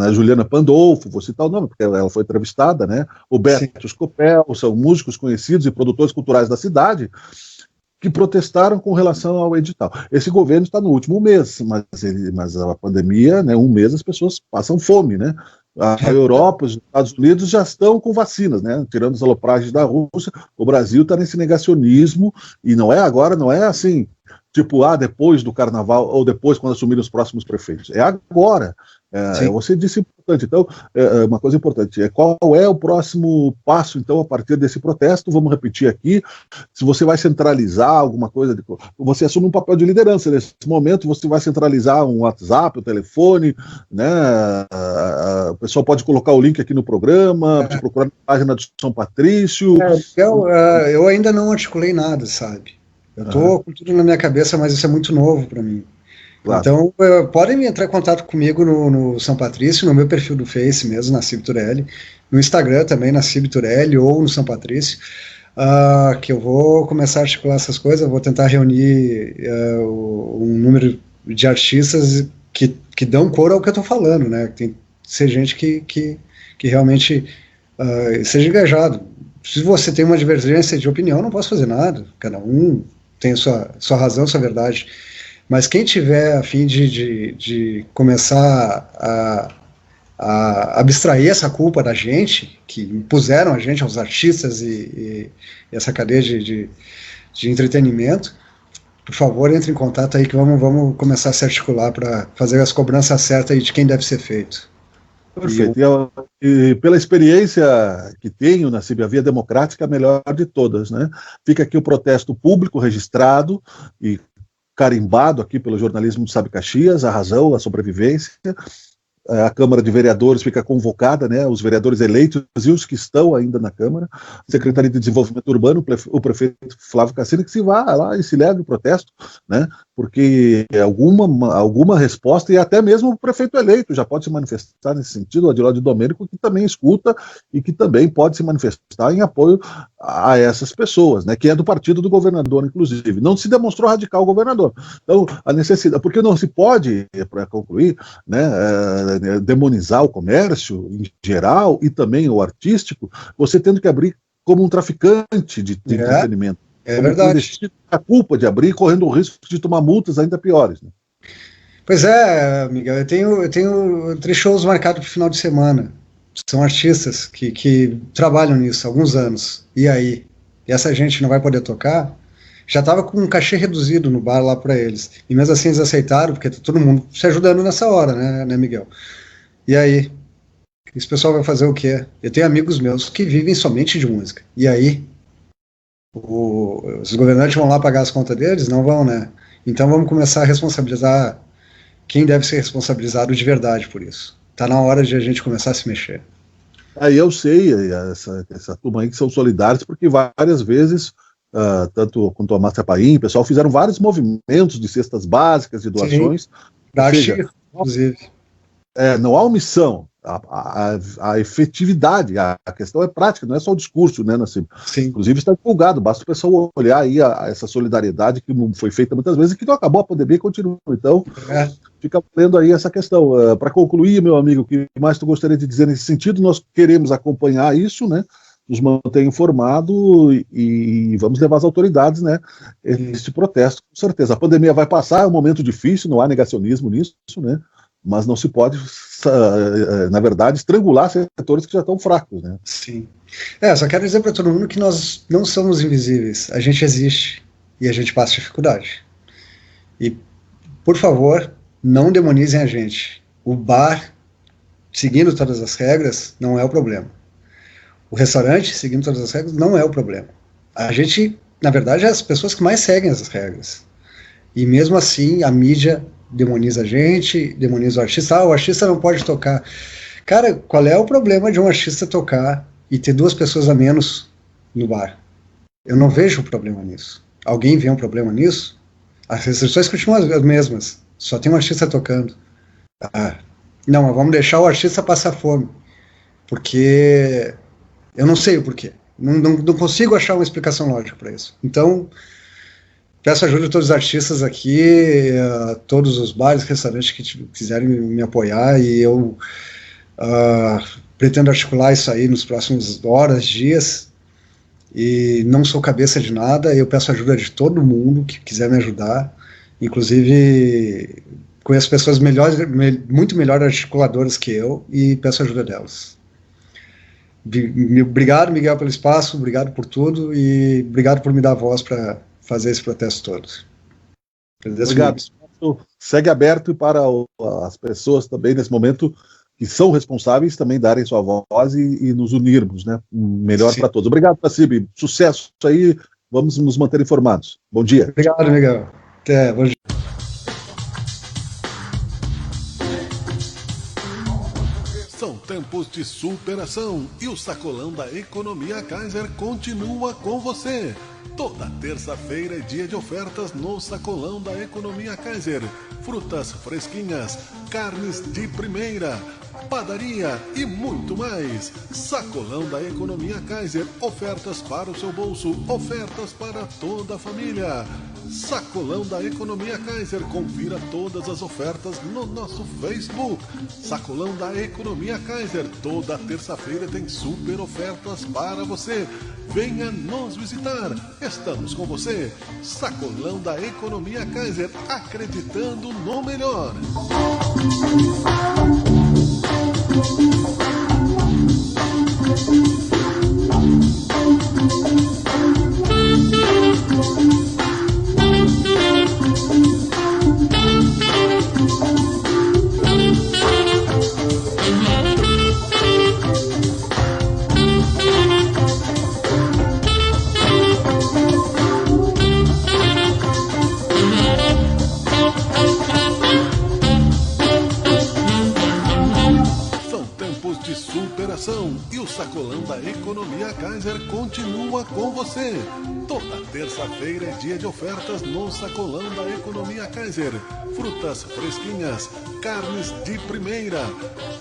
a Juliana Pandolfo, vou citar o nome, porque ela foi entrevistada, né? O Beto Scopel, são músicos conhecidos e produtores culturais da cidade, que protestaram com relação ao edital. Esse governo está no último mês, mas a pandemia, né, um mês as pessoas passam fome, né? A Europa, os Estados Unidos já estão com vacinas, né? Tirando as alopragens da Rússia, o Brasil está nesse negacionismo, e não é agora, não é assim, tipo, depois do carnaval, ou depois quando assumirem os próximos prefeitos. É agora. Você disse importante, então, uma coisa importante, qual é o próximo passo, então, a partir desse protesto? Vamos repetir aqui, se você vai centralizar alguma coisa, você assume um papel de liderança, nesse momento você vai centralizar um WhatsApp, um telefone, né, o pessoal pode colocar o link aqui no programa, pode procurar na página do São Patrício. Eu ainda não articulei nada, sabe? Eu estou com tudo na minha cabeça, mas isso é muito novo para mim. Claro. Então, podem entrar em contato comigo no São Patrício, no meu perfil do Face mesmo, Nassib Turelli, no Instagram também, Nassib Turelli, ou no São Patrício, que eu vou começar a articular essas coisas, eu vou tentar reunir um número de artistas que dão cor ao que eu estou falando, né? Tem que ser gente que realmente seja engajado. Se você tem uma divergência de opinião, não posso fazer nada, cada um tem sua razão, sua verdade. Mas quem tiver a fim de começar a abstrair essa culpa da gente, que impuseram a gente, aos artistas e essa cadeia de entretenimento, por favor, entre em contato aí que vamos começar a se articular para fazer as cobranças certas aí de quem deve ser feito. Perfeito. E pela experiência que tenho na a via democrática, a melhor de todas, né? Fica aqui o protesto público registrado e carimbado aqui pelo jornalismo do Sabe Caxias, a razão, a sobrevivência. A Câmara de Vereadores fica convocada, né, os vereadores eleitos e os que estão ainda na Câmara, Secretaria de Desenvolvimento Urbano, o prefeito Flávio Cassino, que se vá lá e se leve o protesto, né, porque alguma resposta, e até mesmo o prefeito eleito já pode se manifestar nesse sentido, o Adilódio Domênico, que também escuta e que também pode se manifestar em apoio a essas pessoas, né, que é do partido do governador, inclusive. Não se demonstrou radical o governador. Então, a necessidade, porque não se pode, para concluir, né, demonizar o comércio em geral e também o artístico, você tendo que abrir como um traficante de entretenimento. É verdade. A culpa de abrir, correndo o risco de tomar multas ainda piores. Né? Pois é, Miguel, eu tenho 3 shows marcados para o final de semana. São artistas que trabalham nisso há alguns anos. E aí? E essa gente não vai poder tocar? Já estava com um cachê reduzido no bar lá para eles. E mesmo assim eles aceitaram, porque tá todo mundo se ajudando nessa hora, né, Miguel? E aí? Esse pessoal vai fazer o quê? Eu tenho amigos meus que vivem somente de música. E aí? Os governantes vão lá pagar as contas deles? Não vão, né? Então vamos começar a responsabilizar quem deve ser responsabilizado de verdade por isso. Está na hora de a gente começar a se mexer. Aí eu sei, essa turma aí que são solidários, porque várias vezes, tanto quanto a Márcia Paim, o pessoal fizeram vários movimentos de cestas básicas, de doações. Da seja, inclusive. Não há omissão. A efetividade, a questão é prática, não é só o discurso, né, Nassim? Sim. Inclusive está divulgado, basta o pessoal olhar aí essa solidariedade que foi feita muitas vezes e que não acabou a pandemia e continua. Então, fica vendo aí essa questão. Para concluir, meu amigo, o que mais tu gostaria de dizer nesse sentido? Nós queremos acompanhar isso, né? Nos manter informado e vamos levar as autoridades, né? Esse protesto, com certeza. A pandemia vai passar, é um momento difícil, não há negacionismo nisso, né? Mas não se pode, na verdade, estrangular setores que já estão fracos, né? Sim. Só quero dizer para todo mundo que nós não somos invisíveis. A gente existe e a gente passa dificuldade. E, por favor, não demonizem a gente. O bar, seguindo todas as regras, não é o problema. O restaurante, seguindo todas as regras, não é o problema. A gente, na verdade, é as pessoas que mais seguem essas regras. E mesmo assim, a mídia demoniza a gente, demoniza o artista. O artista não pode tocar. Cara, qual é o problema de um artista tocar e ter 2 pessoas a menos no bar? Eu não vejo problema nisso. Alguém vê um problema nisso? As restrições continuam as mesmas. Só tem um artista tocando. Não, mas vamos deixar o artista passar fome. Porque eu não sei o porquê. Não consigo achar uma explicação lógica para isso. Então, peço ajuda a todos os artistas aqui, a todos os bares, restaurantes que quiserem me apoiar, e eu pretendo articular isso aí nos próximos horas, dias, e não sou cabeça de nada, eu peço ajuda de todo mundo que quiser me ajudar, inclusive conheço pessoas muito melhores articuladoras que eu, e peço ajuda delas. Obrigado, Miguel, pelo espaço, obrigado por tudo, e obrigado por me dar voz para fazer esse protesto todo. Obrigado. Segue aberto para as pessoas também, nesse momento, que são responsáveis, também darem sua voz e nos unirmos, né? Melhor para todos. Obrigado, Nassib. Sucesso aí. Vamos nos manter informados. Bom dia. Obrigado, Miguel. Até, bom dia. São tempos de superação e o sacolão da Economia Kaiser continua com você. Toda terça-feira é dia de ofertas no sacolão da Economia Kaiser. Frutas fresquinhas, carnes de primeira, padaria e muito mais. Sacolão da Economia Kaiser. Ofertas para o seu bolso, ofertas para toda a família. Sacolão da Economia Kaiser. Confira todas as ofertas no nosso Facebook. Sacolão da Economia Kaiser. Toda terça-feira tem super ofertas para você. Venha nos visitar. Estamos com você. Sacolão da Economia Kaiser. Acreditando no melhor. E o sacolão da Economia Kaiser continua com você. Toda terça-feira é dia de ofertas no sacolão da Economia Kaiser. Frutas fresquinhas, carnes de primeira,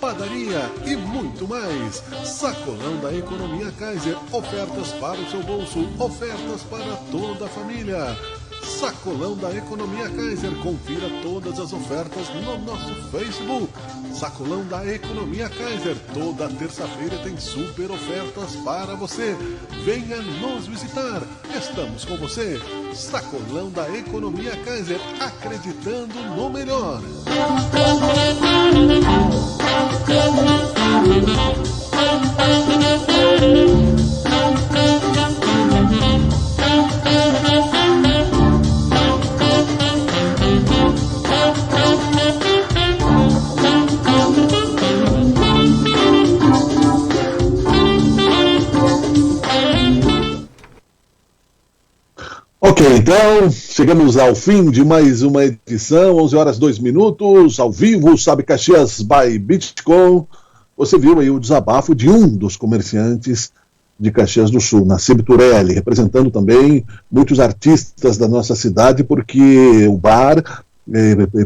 padaria e muito mais. Sacolão da Economia Kaiser. Ofertas para o seu bolso, ofertas para toda a família. Sacolão da Economia Kaiser. Confira todas as ofertas no nosso Facebook. Sacolão da Economia Kaiser. Toda terça-feira tem super ofertas para você. Venha nos visitar. Estamos com você. Sacolão da Economia Kaiser, acreditando no melhor. Ok, então chegamos ao fim de mais uma edição, 11 horas 2 minutos, ao vivo, Sabe Caxias by Bitcoin. Você viu aí o desabafo de um dos comerciantes de Caxias do Sul, Nassib Turelli, representando também muitos artistas da nossa cidade, porque o bar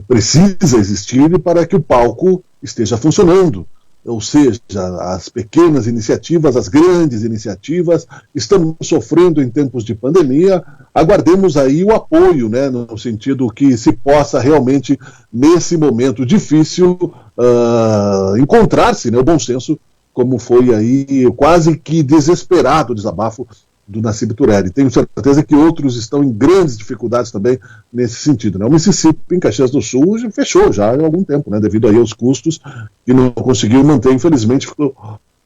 precisa existir para que o palco esteja funcionando. Ou seja, as pequenas iniciativas, as grandes iniciativas, estamos sofrendo em tempos de pandemia. Aguardemos aí o apoio, né, no sentido que se possa realmente, nesse momento difícil, encontrar-se, né, o bom senso, como foi aí quase que desesperado o desabafo do Nassib Turelli. Tenho certeza que outros estão em grandes dificuldades também nesse sentido, né? O Mississippi, em Caxias do Sul, já fechou já há algum tempo, né? Devido aí aos custos, e não conseguiu manter, infelizmente, ficou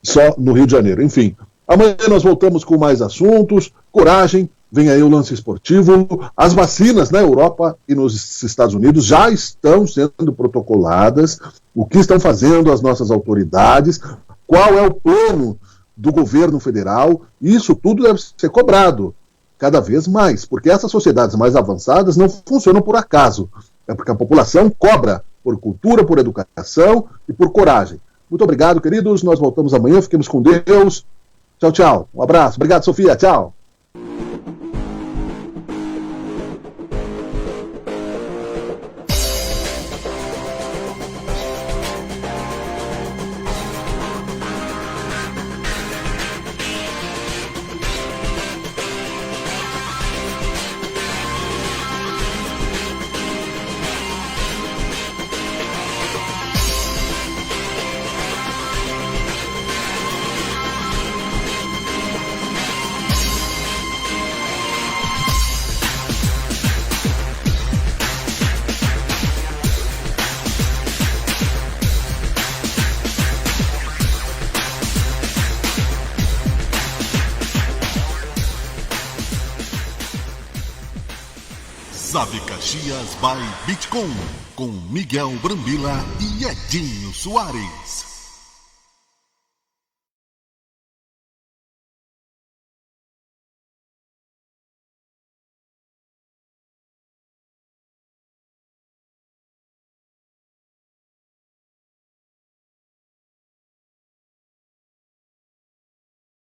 só no Rio de Janeiro. Enfim, amanhã nós voltamos com mais assuntos. Coragem, vem aí o lance esportivo. As vacinas na Europa e nos Estados Unidos já estão sendo protocoladas. O que estão fazendo as nossas autoridades? Qual é o plano do governo federal? Isso tudo deve ser cobrado cada vez mais, porque essas sociedades mais avançadas não funcionam por acaso, é porque a população cobra por cultura, por educação e por coragem. Muito obrigado, queridos, nós voltamos amanhã, fiquemos com Deus, tchau, tchau, um abraço, obrigado, Sofia, tchau. Sabe Caxias by Bitcoin, com Miguel Brambila e Edinho Soares.